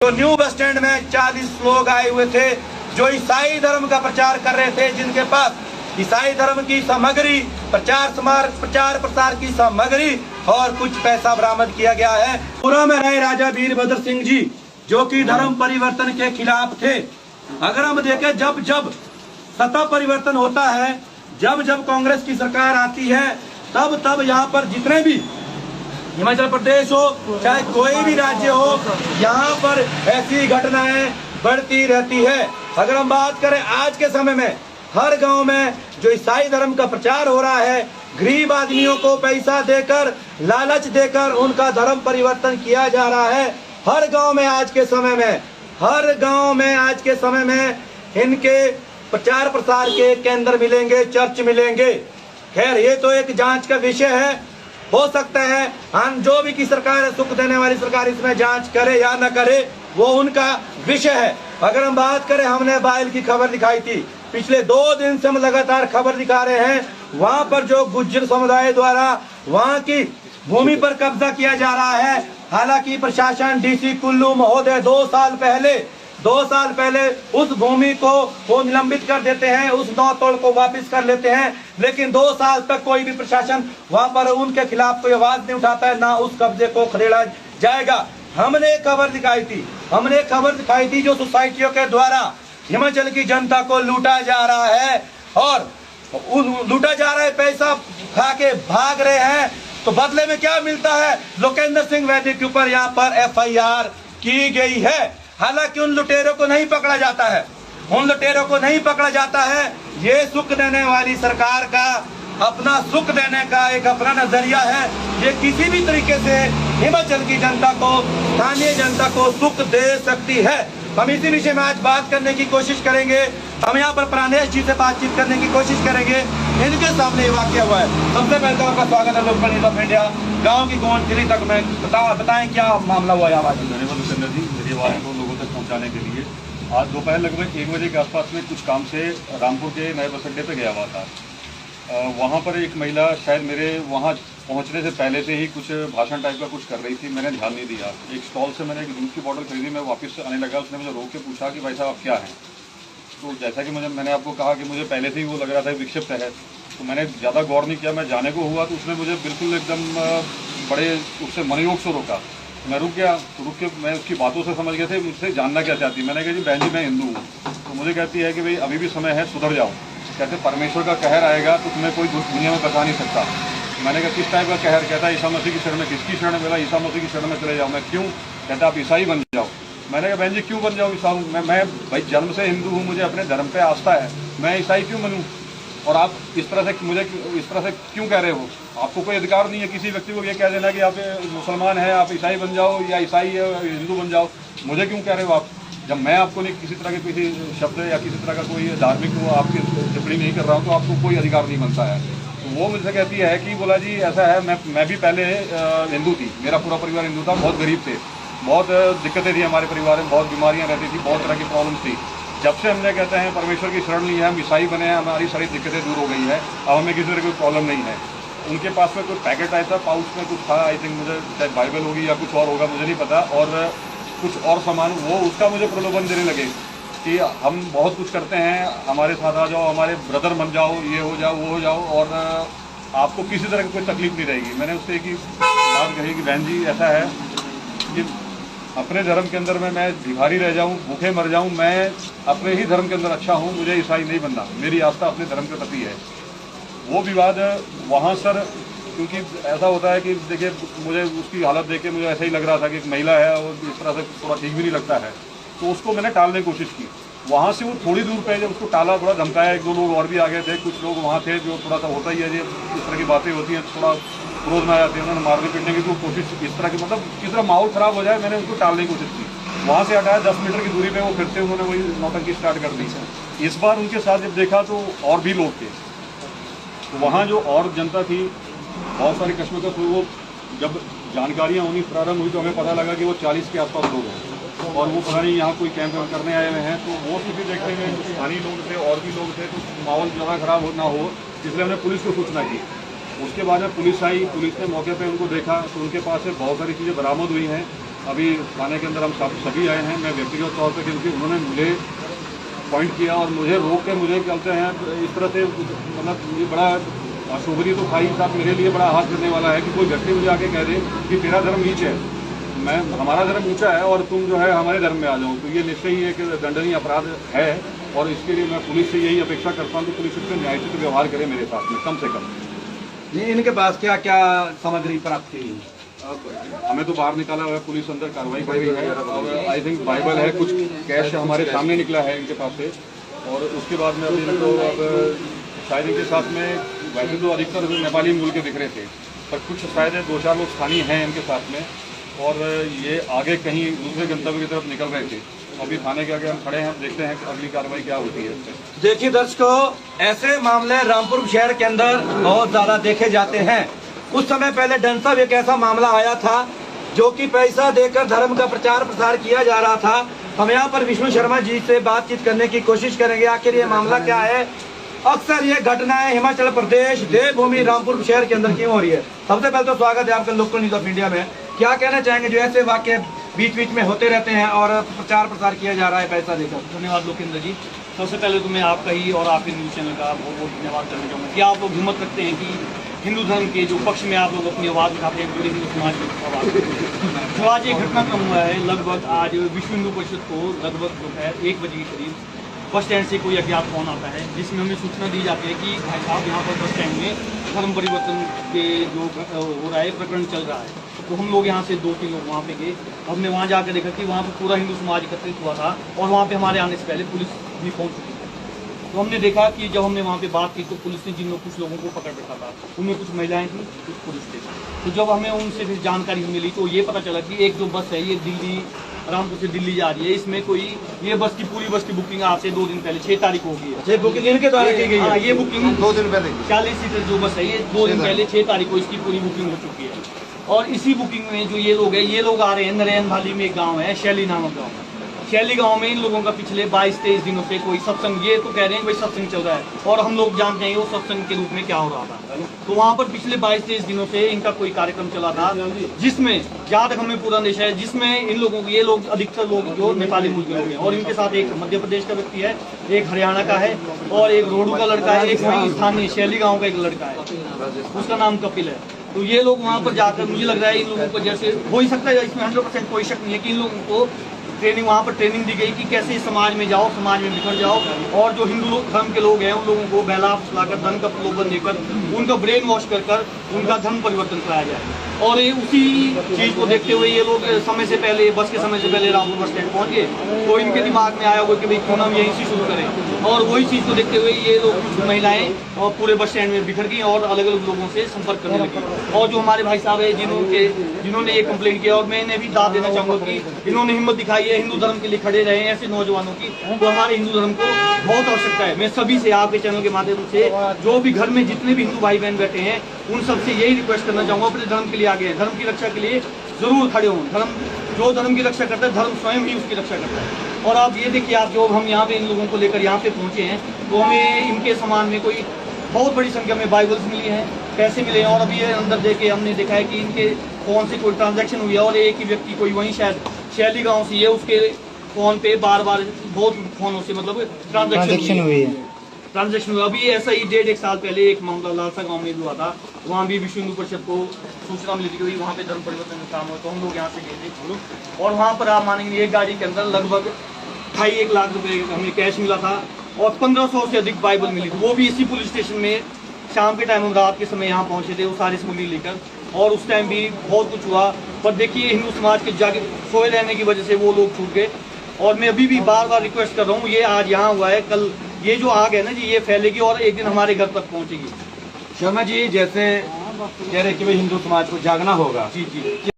तो new bus stand में 40 लोग आए हुए थे जो ईसाई धर्म का प्रचार कर रहे थे, जिनके पास ईसाई धर्म की सामग्री, प्रचार प्रसार की सामग्री और कुछ पैसा बरामद किया गया है। पूरा में रहे राजा वीरभद्र सिंह जी जो कि धर्म परिवर्तन के खिलाफ थे। अगर हम देखें जब जब सत्ता परिवर्तन होता है, जब जब कांग्रेस की सरकार आती है, तब तब यहाँ पर जितने भी हिमाचल प्रदेश हो चाहे कोई भी राज्य हो, यहाँ पर ऐसी घटनाएं बढ़ती रहती है। अगर हम बात करें आज के समय में, हर गांव में जो ईसाई धर्म का प्रचार हो रहा है, गरीब आदमियों को पैसा देकर, लालच देकर उनका धर्म परिवर्तन किया जा रहा है। हर गांव में आज के समय में, हर गांव में आज के समय में इनके प्रचार प्रसार के केंद्र मिलेंगे, चर्च मिलेंगे। खैर, ये तो एक जांच का विषय है। हो सकता है हम जो भी की सरकार है, सुख देने वाली सरकार, इसमें जांच करे या न करे वो उनका विषय है। अगर हम बात करें, हमने बाइल की खबर दिखाई थी, पिछले 2 दिन से हम लगातार खबर दिखा रहे हैं। वहां पर जो गुज्जर समुदाय द्वारा वहां की भूमि पर कब्जा किया जा रहा है। हालांकि प्रशासन, डीसी कुल्लू महोदय 2 साल पहले उस भूमि को वो निलंबित कर देते हैं, उस नौ तोड़ को वापस कर लेते हैं, लेकिन 2 साल तक कोई भी प्रशासन वहां पर उनके खिलाफ कोई आवाज नहीं उठाता है, ना उस कब्जे को खदेड़ा जाएगा। हमने खबर दिखाई थी जो सोसाइटियों के द्वारा हिमाचल की जनता को लूटा जा रहा है, और लूटा जा रहा है, पैसा खा के भाग रहे हैं। तो बदले में क्या मिलता है? लोकेंद्र सिंह वैद्य के ऊपर यहाँ पर FIR की गई है। हालांकि उन लुटेरों को नहीं पकड़ा जाता है। ये सुख देने वाली सरकार का अपना सुख देने का एक अपना नजरिया है। ये किसी भी तरीके से हिमाचल की जनता को, स्थानीय जनता को सुख दे सकती है। हम इसी विषय में आज बात करने की कोशिश करेंगे। हम यहाँ पर प्राणेश जी से बातचीत करने की कोशिश करेंगे। इनके सामने ये वाक्य हुआ है। सबसे पहले तो आपका स्वागत है लोकल न्यूज़ ऑफ इंडिया। गाँव की गोंदखिली तक में बताएं क्या मामला हुआ है। आवाज धन्यवाद उपेंद्र जी, मेरी आवाज़ को लोगों तक पहुँचाने के लिए। आज दोपहर लगभग 1 बजे के आसपास में कुछ काम से रामपुर के नए बस अड्डे पर गया हुआ था। वहाँ पर एक महिला शायद मेरे वहाँ पहुँचने से पहले से ही कुछ भाषण टाइप का कुछ कर रही थी। मैंने ध्यान नहीं दिया। एक स्टॉल से मैंने एक दूध की बोतल खरीदी। मैं वापस आने लगा, उसने मुझे रोक के पूछा कि भाई साहब आप क्या हैं। तो जैसा कि मैंने आपको कहा कि मुझे पहले से ही वो लग रहा था विक्षिप्त है, तो मैंने ज़्यादा गौर नहीं किया। मैं जाने को हुआ तो उसने मुझे बिल्कुल एकदम बड़े उससे मनोयोग से रोका। मैं रुक गया, तो रुक के मैं उसकी बातों से समझ गया थे मुझसे जानना क्या चाहती। मैंने कहा जी बहन जी मैं हिंदू हूँ। तो मुझे कहती है कि भाई अभी भी समय है, सुधर जाओ। कहते परमेश्वर का कहर आएगा तो तुम्हें कोई दुनिया में बचा नहीं सकता। मैंने कहा किस टाइप का कहर? कहता ईसा मसीह की शरण में। किसकी शरण में? बोला ईसा मसीह की शरण में चले जाओ। मैं क्यों? कहता आप ईसाई बन जाओ। मैंने कहा बहन जी क्यों बन जाऊँ ईसाई? मैं भाई जन्म से हिंदू हूँ, मुझे अपने धर्म पे आस्था है, मैं ईसाई क्यों बनूँ? और आप इस तरह से मुझे इस तरह से क्यों कह रहे हो? आपको कोई अधिकार नहीं है किसी व्यक्ति को ये कह देना कि आप मुसलमान हैं, आप ईसाई बन जाओ, या ईसाई हिंदू बन जाओ। मुझे क्यों कह रहे हो आप? जब मैं आपको नहीं किसी तरह के किसी शब्द या किसी तरह का कोई धार्मिक वो आपकी टिप्पणी नहीं कर रहा हूँ, तो आपको कोई अधिकार नहीं बनता है। तो वो मुझसे कहती है कि बोला जी ऐसा है, मैं भी पहले हिंदू थी, मेरा पूरा परिवार हिंदू था, बहुत गरीब थे, बहुत दिक्कतें थी हमारे परिवार में, बहुत बीमारियाँ रहती थी, बहुत तरह की प्रॉब्लम्स थी। जब से हमने कहते हैं परमेश्वर की शरण ली है, हम ईसाई बने हैं, हमारी सारी दिक्कतें दूर हो गई है, अब हमें किसी तरह कोई प्रॉब्लम नहीं है। उनके पास में कोई पैकेट आया था, पाउच में कुछ था, आई थिंक मुझे शायद बाइबल होगी या कुछ और होगा, मुझे नहीं पता, और कुछ और सामान, वो उसका मुझे प्रलोभन देने लगे कि हम बहुत कुछ करते हैं, हमारे साथ आ जाओ, हमारे ब्रदर बन जाओ, ये हो जाओ, वो हो जाओ, और आपको किसी तरह की कोई तकलीफ नहीं रहेगी। मैंने उससे एक ही बात कही कि बहन जी ऐसा है कि अपने धर्म के अंदर में मैं भिखारी रह जाऊं, भूखे मर जाऊं, मैं अपने ही धर्म के अंदर अच्छा हूं, मुझे ईसाई नहीं बनना, मेरी आस्था अपने धर्म के प्रति है। वो विवाद वहाँ सर, क्योंकि ऐसा होता है कि देखिए मुझे उसकी हालत देख के मुझे ऐसा ही लग रहा था कि एक महिला है और इस तरह से थोड़ा ठीक भी नहीं लगता है, तो उसको मैंने टालने की कोशिश की। वहाँ से वो थोड़ी दूर पे जब उसको टाला, थोड़ा धमकाया, 1-2 लोग और भी आ गए थे, कुछ लोग वहाँ थे जो थोड़ा सा होता ही है, ये इस तरह की बातें होती हैं, थोड़ा क्रोध में आ जाती है, उन्होंने मारने पीटने की कोशिश, इस तरह की, मतलब किस तरह माहौल ख़राब हो जाए, मैंने उनको टालने की कोशिश की। वहाँ से हटाया, 10 मीटर की दूरी पे वो फिर से उन्होंने वही नौटंकी स्टार्ट कर दी। इस बार उनके साथ जब देखा तो और भी लोग थे, तो वहाँ जो और जनता थी, बहुत सारी कश्मकश हुई। वो जब जानकारियाँ होनी प्रारंभ हुई तो हमें पता लगा कि वो 40 के आसपास लोग हैं, और वो पता नहीं यहाँ कोई कैंप करने आए हुए हैं। तो वो स्थिति देखने में स्थानीय लोग थे और भी लोग थे, तो माहौल ज़्यादा खराब ना हो, इसलिए हमने पुलिस को सूचना की। उसके बाद में पुलिस आई, पुलिस ने मौके पे उनको देखा तो उनके पास से बहुत सारी चीज़ें बरामद हुई हैं। अभी थाने के अंदर हम सभी आए हैं। मैं व्यक्तिगत तौर पर, क्योंकि उन्होंने मुझे पॉइंट किया और मुझे रोक के मुझे कहते हैं इस तरह से, मतलब ये बड़ा अशुभरी तो भाई साहब मेरे लिए बड़ा हाथ करने वाला है कि कोई व्यक्ति मुझे आके कह दे कि तेरा धर्म नीच है, हमारा धर्म ऊंचा है और तुम जो है हमारे धर्म में आ जाओ, तो ये निश्चय ही एक दंडनीय अपराध है। और इसके लिए मैं पुलिस से यही अपेक्षा करता हूँ कि पुलिस इससे न्यायोचित व्यवहार करे मेरे साथ में, कम से कम। ये इनके पास क्या क्या सामग्री प्राप्त की? अब हमें तो बाहर निकाला हुआ है, पुलिस अंदर कार्रवाई कर रही है और आई थिंक बाइबल है, कुछ कैश हमारे सामने निकला है इनके पास से। और उसके बाद में अभी इनको अब शायद इनके साथ में, वैसे तो अधिकतर नेपाली मूल के दिख रहे थे, पर कुछ शायद 2-4 लोग स्थानीय हैं इनके साथ में, और ये आगे कहीं दूसरे गंतव्य की तरफ निकल रहे थे। अभी थाने के आगे हम खड़े हैं, देखते हैं कि अगली कार्रवाई क्या होती है। देखिए दर्शकों, ऐसे मामले रामपुर शहर के अंदर बहुत ज्यादा देखे जाते हैं। कुछ समय पहले डंसा एक ऐसा मामला आया था जो कि पैसा देकर धर्म का प्रचार प्रसार किया जा रहा था। हम यहाँ पर विष्णु शर्मा जी से बातचीत करने की कोशिश करेंगे, आखिर ये मामला क्या है। अक्सर ये घटनाएं हिमाचल प्रदेश देवभूमि रामपुर शहर के अंदर क्यों हो रही है? सबसे पहले तो स्वागत है आपका लोकल न्यूज ऑफ इंडिया में। क्या कहना चाहेंगे जो ऐसे वाक्य बीच बीच में होते रहते हैं और प्रचार प्रसार किया जा रहा है पैसा देकर? धन्यवाद लोकेंद्र जी। सबसे पहले तो मैं आपका ही और आपके न्यूज़ चैनल का बहुत बहुत धन्यवाद करना चाहूँगा कि आप लोग हिम्मत रखते हैं कि हिंदू धर्म के जो पक्ष में आप लोग अपनी आवाज़ उठाते हैं, पूरे हिंदू समाज की आवाज़। जो आज एक घटनाक्रम हुआ है, लगभग आज विश्व हिंदू परिषद को लगभग दोपहर 1 बजे के करीब बस स्टैंड से कोई अज्ञात फोन आता है जिसमें हमें सूचना दी जाती है कि भाई साहब यहाँ पर बस स्टैंड में धर्म परिवर्तन के जो हो रहा है प्रकरण चल रहा है। तो हम लोग यहाँ से 2-3 लोग वहाँ पे गए। हमने वहाँ जाकर देखा कि वहाँ पर पूरा हिंदू समाज एकत्रित हुआ था और वहाँ पे हमारे आने से पहले पुलिस भी पहुँच चुकी थी। तो हमने देखा कि जब हमने वहाँ पे बात की तो पुलिस ने जिन कुछ लोगों को पकड़ रखा था उनमें कुछ महिलाएं थी, कुछ पुरुष थे। तो जब हमें उनसे फिर जानकारी मिली तो ये पता चला कि एक जो बस है ये दिल्ली, रामपुर से दिल्ली जा रही है। इसमें कोई ये बस की पूरी बस की बुकिंग आज से 2 दिन पहले 6 तारीख को होगी है। बुकिंग इनके द्वारा की गई है? ये बुकिंग 2 दिन पहले 40 सीटर जो बस है ये 2 दिन पहले 6 तारीख को इसकी पूरी बुकिंग हो चुकी है। और इसी बुकिंग में जो ये लोग हैं, ये लोग आ रहे हैं नरेन भाली में एक गाँव है शैली नामक गाँव। शैली गांव में इन लोगों का पिछले 22-23 दिनों से कोई सत्संग, ये तो कह रहे हैं भाई सत्संग चल रहा है और हम लोग जानते हैं वो सत्संग के रूप में क्या हो रहा था। तो वहाँ पर पिछले 22-23 दिनों से इनका कोई कार्यक्रम चला था जिसमें जहाँ तक हमें पूरा अंदेशा है, जिसमें इन लोगों को, ये लोग अधिकतर लोग जो नेपाली मूल के लोग हैं और इनके साथ एक मध्य प्रदेश का व्यक्ति है, एक हरियाणा का है और एक रोडू का लड़का है, एक वहीं स्थानीय शैली गाँव का एक लड़का है, उसका नाम कपिल है। तो ये लोग वहाँ पर जाकर, मुझे लग रहा है इन लोगों को जैसे हो ही सकता है, इसमें 100% कोई शक नहीं है कि इन लोगों को ट्रेनिंग, वहाँ पर ट्रेनिंग दी गई कि कैसे समाज में जाओ, समाज में बिखर जाओ और जो हिंदू धर्म के लोग हैं उन लोगों को बहला फुसलाकर धन का प्रलोभन देकर उनका ब्रेन वॉश कर उनका धर्म परिवर्तन कराया जाए। और ये उसी चीज़ को देखते हुए ये लोग समय से पहले, बस के समय से पहले रामपुर बस स्टैंड पहुँच गए। तो इनके दिमाग में आया हुआ कि भाई क्यों ना हम यहीं से शुरू करें, और वही चीज़ को देखते हुए ये लोग, कुछ महिलाएं और पूरे बस स्टैंड में बिखर गई और अलग अलग लोगों से संपर्क करने लगी। और जो हमारे भाई साहब है जिन्होंने ये कंप्लेंट किया, और मैंने भी दाद देना चाहूँगा कि इन्होंने हिम्मत दिखाई है हिंदू धर्म के लिए खड़े रहे ऐसे नौजवानों की, तो हमारे हिंदू धर्म को बहुत आवश्यकता है। मैं सभी से, आपके चैनल के माध्यम से, जो भी घर में जितने भी हिंदू भाई बहन बैठे हैं उन सबसे यही रिक्वेस्ट करना चाहूँगा, अपने धर्म के लिए आगे, धर्म की रक्षा के लिए जरूर खड़े हों। धर्म, जो धर्म की रक्षा करता है धर्म स्वयं ही उसकी रक्षा करता है। और आप ये देखिए, आप जो हम यहाँ पे इन लोगों को लेकर यहाँ पे पहुँचे हैं तो हमें इनके समान में कोई बहुत बड़ी संख्या में बाइबल्स मिली हैं, पैसे मिले हैं, और अभी ये अंदर देखे हमने देखा है कि इनके फ़ोन से कोई ट्रांजैक्शन हुई है और एक ही व्यक्ति कोई वहीं शायद शैली गाँव से, ये उसके फ़ोन पे बार बार बहुत फोनों से मतलब ट्रांजैक्शन हुई है। ट्रांजैक्शन हुआ। अभी ऐसा ही 1.5 साल पहले एक मामला लालसा गांव में भी हुआ था, वहाँ भी विश्व हिंदू परिषद को सूचना मिली थी कि वहाँ पे धर्म परिवर्तन का काम हुआ। तो हम लोग यहाँ से गए थे और वहाँ पर आप मानेंगे एक गाड़ी के अंदर लगभग 2.5 लाख रुपये हमें कैश मिला था और 1500 से अधिक बाइबल मिली थी, वो भी इसी पुलिस स्टेशन में। शाम के टाइम हम रात के समय यहाँ पहुँचे थे वो सारी स्मगली लेकर, और उस टाइम भी बहुत कुछ हुआ। पर देखिए हिंदू समाज के जाके सोए रहने की वजह से वो लोग छूट गए। और मैं अभी भी बार बार रिक्वेस्ट कर रहा हूँ, ये आज यहाँ हुआ है, कल ये जो आग है ना जी ये फैलेगी और एक दिन हमारे घर तक पहुँचेगी। शर्मा जी, जैसे कह रहे कि भाई हिंदू समाज को जागना होगा, जी जी।